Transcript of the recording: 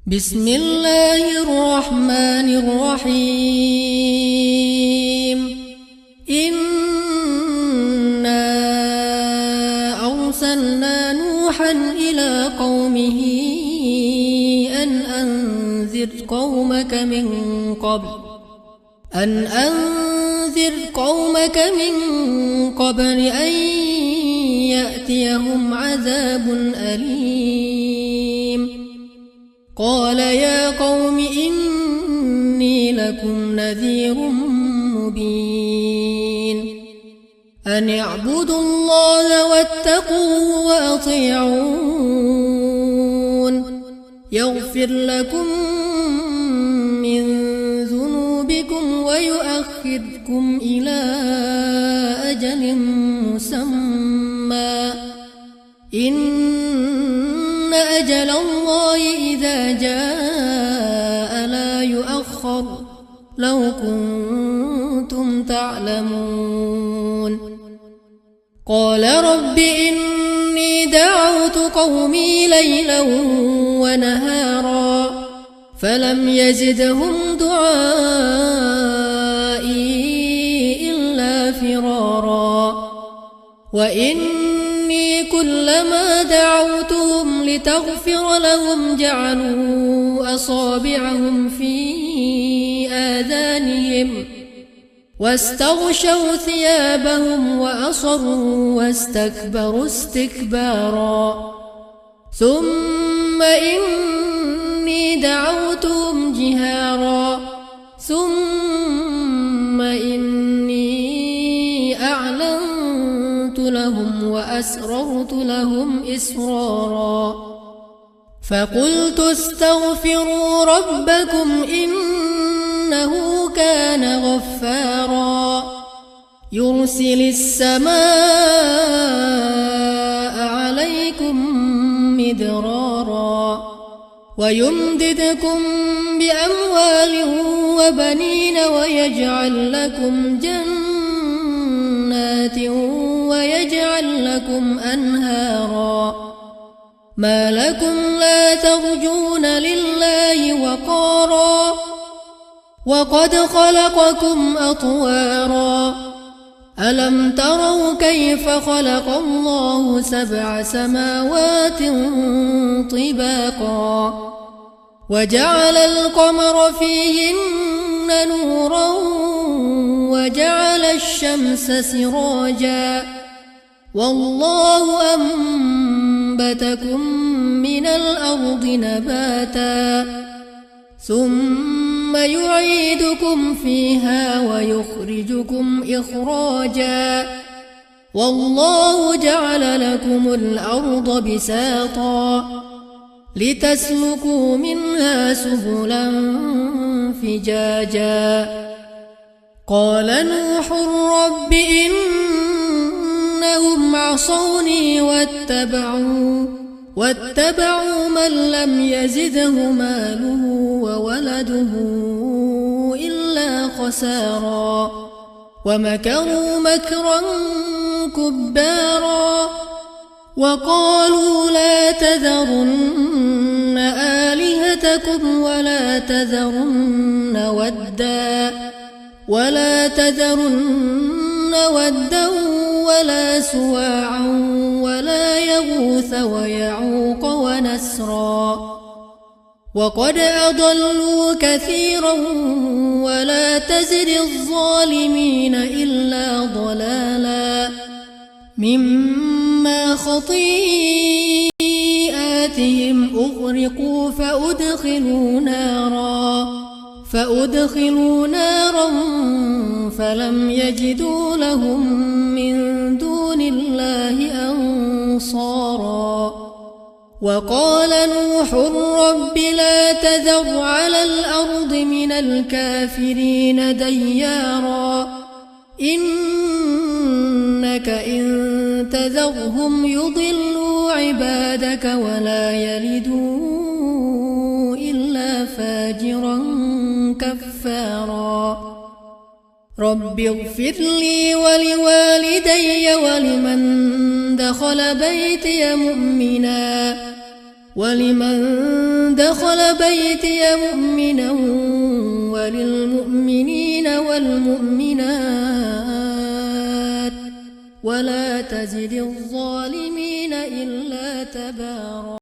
بسم الله الرحمن الرحيم. إنا أرسلنا نوحا إلى قومه أن أنذر قومك من قبل أن يأتيهم عذاب أليم. قال يا قوم إني لكم نذير مبين أن اعبدوا الله واتقوه وأطيعون يغفر لكم من ذنوبكم ويؤخركم إلى أجل مسمى إن أجل الله إذا جاء لا يؤخر لو كنتم تعلمون. قال رب إني دعوت قومي ليلا ونهارا فلم يزدهم دعائي إلا فرارا وإني كلما دعوتهم لتغفر لهم جعلوا أصابعهم في آذانهم واستغشوا ثيابهم وأصروا واستكبروا استكبارا ثم إني دعوتهم جهارا ثم إني أعلنت لهم وأسررت لهم إسرارا فقلت استغفروا ربكم إنه كان غفارا يرسل السماء عليكم مدرارا ويمددكم بأموال وبنين ويجعل لكم جنات ويجعل لكم أنهارا ما لكم لا ترجون لله وقارا وقد خلقكم أطوارا ألم تروا كيف خلق الله 7 سماوات طباقا وجعل القمر فيهن نورا وجعل الشمس سراجا والله أنبتكم من الأرض نباتا ثم يعيدكم فيها ويخرجكم إخراجا والله جعل لكم الأرض بساطا لتسلكوا منها سبلا فجاجا قال نوح رب إنهم عصوني واتبعوا من لم يزده ماله وولده إلا خسارا ومكروا مكرا كبارا وقالوا لا تذرن آلهتكم ولا تذرن ودا ولا سواعا ولا يغوث ويعوق ونسرا وقد أضلوا كثيرا ولا تزد الظالمين إلا ضلالا مما خطيئاتهم أغرقوا فأدخلوا نارا فلم يجدوا لهم من دون الله أنصارا وقال نوح رب لا تذر على الأرض من الكافرين ديارا إنك إن تذرهم يضلوا عبادك ولا يلدوا إلا فاجرا كفارا رب اغفر لي ولوالدي ولمن دخل بيتي مؤمنا ولمن دخل بيتي مؤمنا وللمؤمنين والمؤمنات ولا تزد الظالمين إلا تبارا.